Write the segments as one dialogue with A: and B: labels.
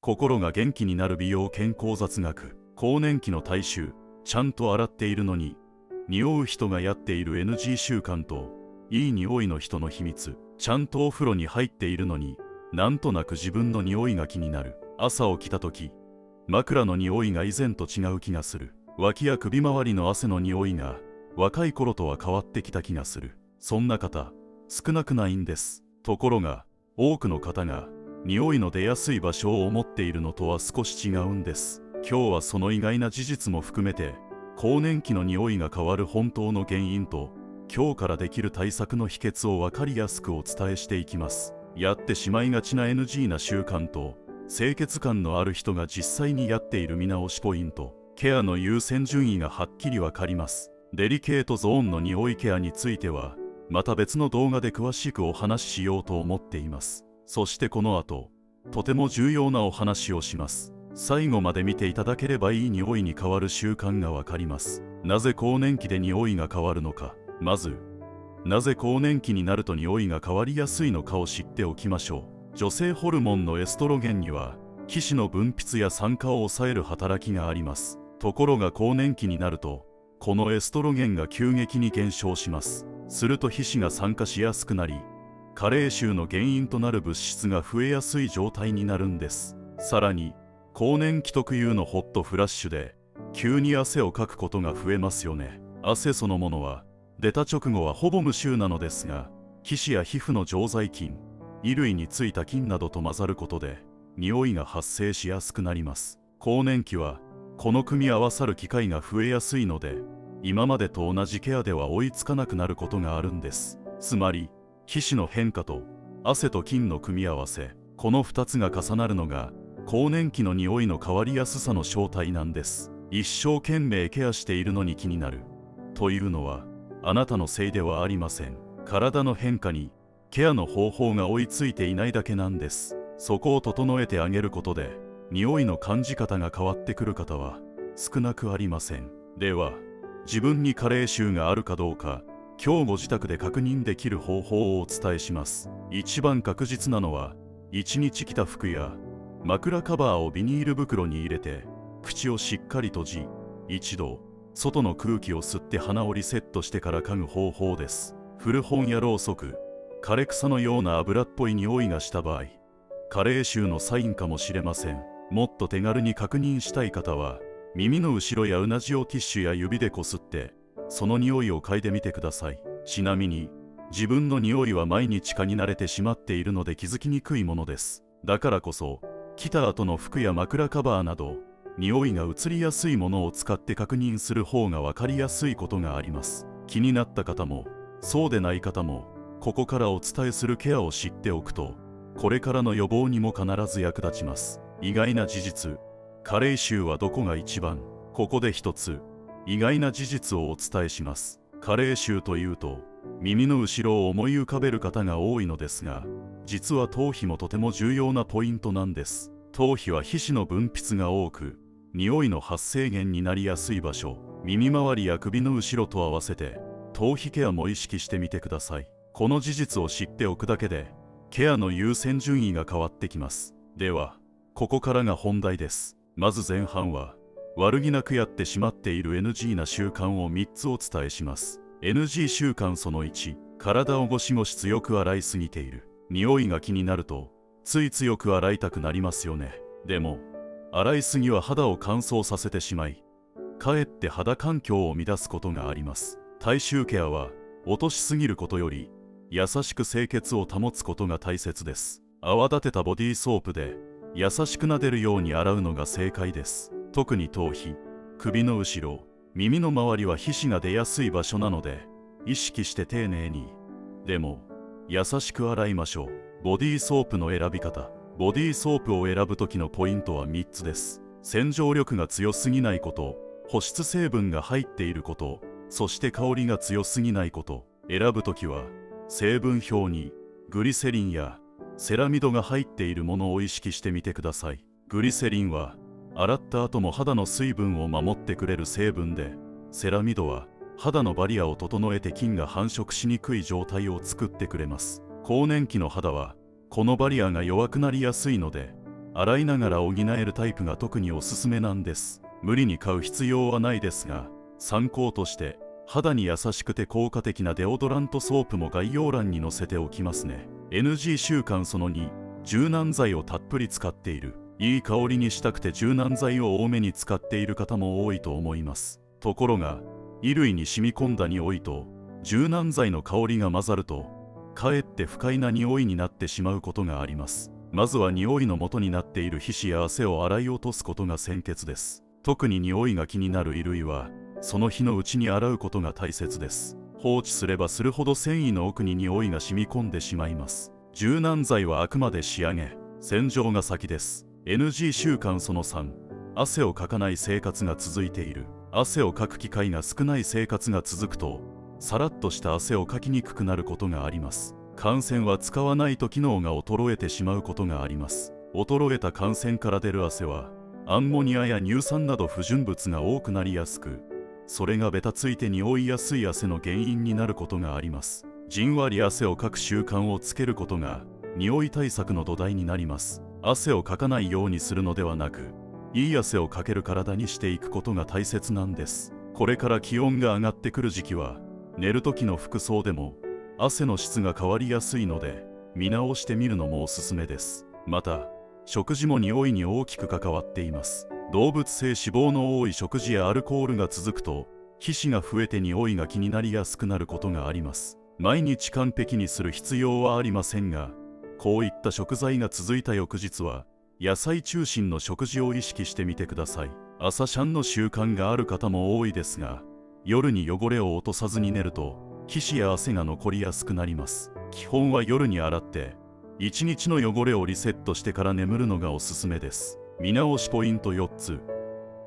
A: 心が元気になる美容健康雑学。更年期の体臭、ちゃんと洗っているのに匂う人がやっている NG 習慣と、いい匂いの人の秘密。ちゃんとお風呂に入っているのになんとなく自分の匂いが気になる。朝起きた時枕の匂いが以前と違う気がする。脇や首周りの汗の匂いが若い頃とは変わってきた気がする。そんな方少なくないんです。ところが多くの方が匂いの出やすい場所を思っているのとは少し違うんです。今日はその意外な事実も含めて更年期の匂いが変わる本当の原因と今日からできる対策の秘訣を分かりやすくお伝えしていきます。やってしまいがちな NG な習慣と清潔感のある人が実際にやっている見直しポイント、ケアの優先順位がはっきり分かります。デリケートゾーンの匂いケアについてはまた別の動画で詳しくお話ししようと思っています。そしてこの後とても重要なお話をします。最後まで見ていただければいい匂いに変わる習慣がわかります。なぜ更年期で匂いが変わるのか。まずなぜ更年期になると匂いが変わりやすいのかを知っておきましょう。女性ホルモンのエストロゲンには皮脂の分泌や酸化を抑える働きがあります。ところが更年期になるとこのエストロゲンが急激に減少します。すると皮脂が酸化しやすくなり加齢臭の原因となる物質が増えやすい状態になるんです。さらに更年期特有のホットフラッシュで急に汗をかくことが増えますよね。汗そのものは出た直後はほぼ無臭なのですが、皮脂や皮膚の常在菌、衣類についた菌などと混ざることで匂いが発生しやすくなります。更年期はこの組み合わさる機会が増えやすいので今までと同じケアでは追いつかなくなることがあるんです。つまり皮脂の変化と汗と菌の組み合わせ、この2つが重なるのが更年期の匂いの変わりやすさの正体なんです。一生懸命ケアしているのに気になるというのはあなたのせいではありません。体の変化にケアの方法が追いついていないだけなんです。そこを整えてあげることで匂いの感じ方が変わってくる方は少なくありません。では自分に加齢臭があるかどうか今日ご自宅で確認できる方法をお伝えします。一番確実なのは1日着た服や枕カバーをビニール袋に入れて口をしっかり閉じ一度外の空気を吸って鼻をリセットしてから嗅ぐ方法です。古本やろうそく、枯れ草のような油っぽい匂いがした場合加齢臭のサインかもしれません。もっと手軽に確認したい方は耳の後ろやうなじをティッシュや指でこすってその匂いを嗅いでみてください。ちなみに自分の匂いは毎日嗅ぎ慣れてしまっているので気づきにくいものです。だからこそ着た後の服や枕カバーなど匂いが移りやすいものを使って確認する方が分かりやすいことがあります。気になった方もそうでない方もここからお伝えするケアを知っておくとこれからの予防にも必ず役立ちます。意外な事実、加齢臭はどこが一番。ここで一つ意外な事実をお伝えします。加齢臭というと耳の後ろを思い浮かべる方が多いのですが、実は頭皮もとても重要なポイントなんです。頭皮は皮脂の分泌が多く匂いの発生源になりやすい場所、耳周りや首の後ろと合わせて頭皮ケアも意識してみてください。この事実を知っておくだけでケアの優先順位が変わってきます。ではここからが本題です。まず前半は悪気なくやってしまっている NG な習慣を3つお伝えします。 NG 習慣その1、体をゴシゴシ強く洗いすぎている。匂いが気になるとつい強く洗いたくなりますよね。でも洗いすぎは肌を乾燥させてしまいかえって肌環境を乱すことがあります。体臭ケアは落としすぎることより優しく清潔を保つことが大切です。泡立てたボディーソープで優しく撫でるように洗うのが正解です。特に頭皮、首の後ろ、耳の周りは皮脂が出やすい場所なので意識して丁寧にでも優しく洗いましょう。ボディーソープの選び方。ボディーソープを選ぶ時のポイントは3つです。洗浄力が強すぎないこと、保湿成分が入っていること、そして香りが強すぎないこと。選ぶ時は成分表にグリセリンやセラミドが入っているものを意識してみてください。グリセリンは洗った後も肌の水分を守ってくれる成分で、セラミドは肌のバリアを整えて菌が繁殖しにくい状態を作ってくれます。更年期の肌はこのバリアが弱くなりやすいので、洗いながら補えるタイプが特におすすめなんです。無理に買う必要はないですが、参考として肌に優しくて効果的なデオドラントソープも概要欄に載せておきますね。 NG 習慣その2、柔軟剤をたっぷり使っている。いい香りにしたくて柔軟剤を多めに使っている方も多いと思います。ところが衣類に染み込んだ匂いと柔軟剤の香りが混ざるとかえって不快な匂いになってしまうことがあります。まずは匂いの元になっている皮脂や汗を洗い落とすことが先決です。特に匂いが気になる衣類はその日のうちに洗うことが大切です。放置すればするほど繊維の奥に匂いが染み込んでしまいます。柔軟剤はあくまで仕上げ、洗浄が先です。 NG 習慣その3、汗をかかない生活が続いている。汗をかく機会が少ない生活が続くとさらっとした汗をかきにくくなることがあります。汗腺は使わないと機能が衰えてしまうことがあります。衰えた汗腺から出る汗はアンモニアや乳酸など不純物が多くなりやすく、それがベタついて匂いやすい汗の原因になることがあります。じんわり汗をかく習慣をつけることが匂い対策の土台になります。汗をかかないようにするのではなく、いい汗をかける体にしていくことが大切なんです。これから気温が上がってくる時期は寝る時の服装でも汗の質が変わりやすいので見直してみるのもおすすめです。また食事も匂いに大きく関わっています。動物性脂肪の多い食事やアルコールが続くと皮脂が増えて匂いが気になりやすくなることがあります。毎日完璧にする必要はありませんが、こういった食材が続いた翌日は野菜中心の食事を意識してみてください。朝シャンの習慣がある方も多いですが、夜に汚れを落とさずに寝ると皮脂や汗が残りやすくなります。基本は夜に洗って1日の汚れをリセットしてから眠るのがおすすめです。見直しポイント4つ。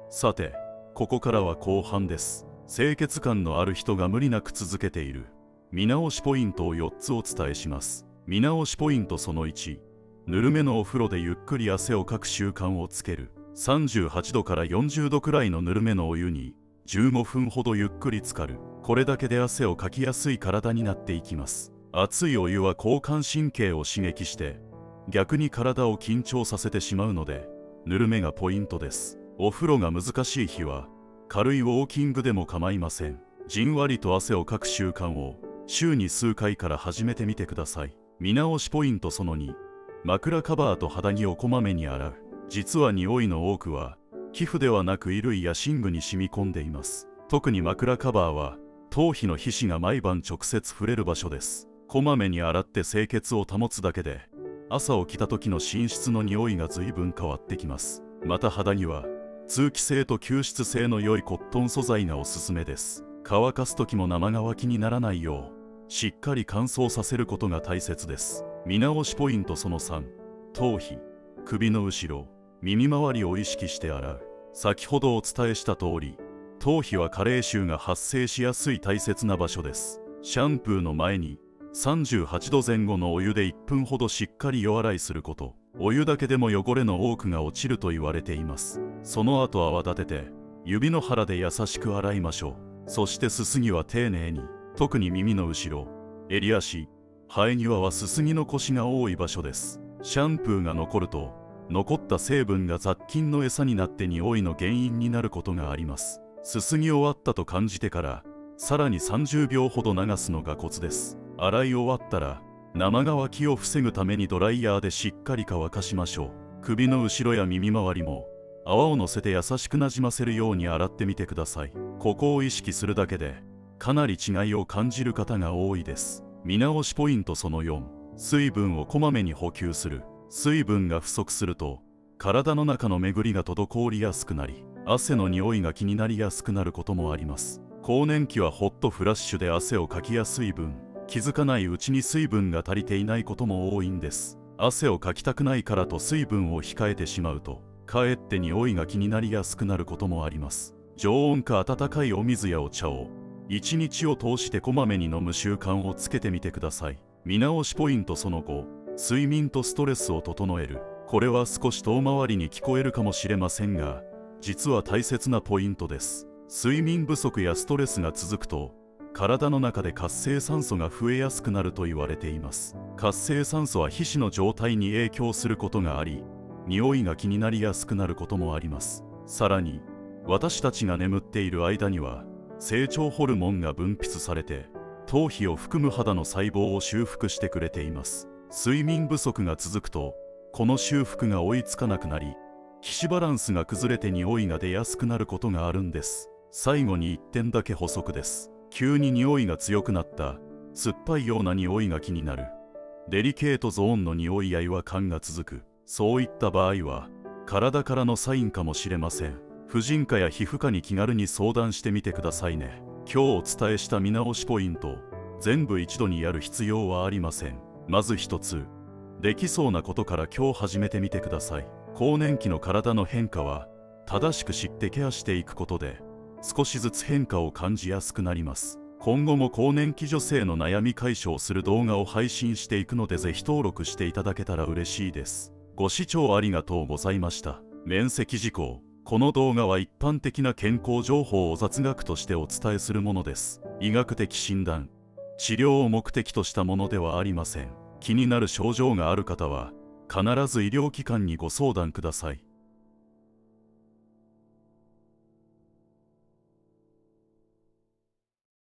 A: さてここからは後半です。清潔感のある人が無理なく続けている見直しポイントを4つお伝えします。見直しポイントその1、ぬるめのお風呂でゆっくり汗をかく習慣をつける。38度から40度くらいのぬるめのお湯に15分ほどゆっくり浸かる。これだけで汗をかきやすい体になっていきます。熱いお湯は交感神経を刺激して逆に体を緊張させてしまうので、ぬるめがポイントです。お風呂が難しい日は軽いウォーキングでも構いません。じんわりと汗をかく習慣を週に数回から始めてみてください。見直しポイントその2、枕カバーと肌着をこまめに洗う。実は匂いの多くは皮膚ではなく衣類や寝具に染み込んでいます。特に枕カバーは頭皮の皮脂が毎晩直接触れる場所です。こまめに洗って清潔を保つだけで朝起きた時の寝室の匂いが随分変わってきます。また肌着は通気性と吸湿性の良いコットン素材がおすすめです。乾かす時も生乾きにならないようしっかり乾燥させることが大切です。見直しポイントその3、頭皮、首の後ろ、耳周りを意識して洗う。先ほどお伝えした通り、頭皮は加齢臭が発生しやすい大切な場所です。シャンプーの前に38度前後のお湯で1分ほどしっかり夜洗いすること。お湯だけでも汚れの多くが落ちると言われています。その後泡立てて指の腹で優しく洗いましょう。そしてすすぎは丁寧に。特に耳の後ろ、襟足、生え際はすすぎのコシが多い場所です。シャンプーが残ると残った成分が雑菌の餌になって匂いの原因になることがあります。すすぎ終わったと感じてからさらに30秒ほど流すのがコツです。洗い終わったら生乾きを防ぐためにドライヤーでしっかり乾かしましょう。首の後ろや耳周りも泡をのせて優しくなじませるように洗ってみてください。ここを意識するだけでかなり違いを感じる方が多いです。見直しポイントその4、水分をこまめに補給する。水分が不足すると体の中の巡りが滞りやすくなり、汗の匂いが気になりやすくなることもあります。更年期はホットフラッシュで汗をかきやすい分、気づかないうちに水分が足りていないことも多いんです。汗をかきたくないからと水分を控えてしまうとかえって匂いが気になりやすくなることもあります。常温か温かいお水やお茶を1日を通してこまめに飲む習慣をつけてみてください。見直しポイントその5、睡眠とストレスを整える。これは少し遠回りに聞こえるかもしれませんが、実は大切なポイントです。睡眠不足やストレスが続くと体の中で活性酸素が増えやすくなると言われています。活性酸素は皮脂の状態に影響することがあり、匂いが気になりやすくなることもあります。さらに私たちが眠っている間には成長ホルモンが分泌されて頭皮を含む肌の細胞を修復してくれています。睡眠不足が続くとこの修復が追いつかなくなり、皮脂バランスが崩れて匂いが出やすくなることがあるんです。最後に1点だけ補足です。急に匂いが強くなった、酸っぱいような匂いが気になる、デリケートゾーンの匂いや違和感が続く、そういった場合は体からのサインかもしれません。婦人科や皮膚科に気軽に相談してみてくださいね。今日お伝えした見直しポイント、全部一度にやる必要はありません。まず一つ、できそうなことから今日始めてみてください。更年期の体の変化は正しく知ってケアしていくことで少しずつ変化を感じやすくなります。今後も更年期女性の悩み解消する動画を配信していくので、ぜひ登録していただけたら嬉しいです。ご視聴ありがとうございました。免責事項、この動画は一般的な健康情報を雑学としてお伝えするものです。医学的診断、治療を目的としたものではありません。気になる症状がある方は必ず医療機関にご相談ください。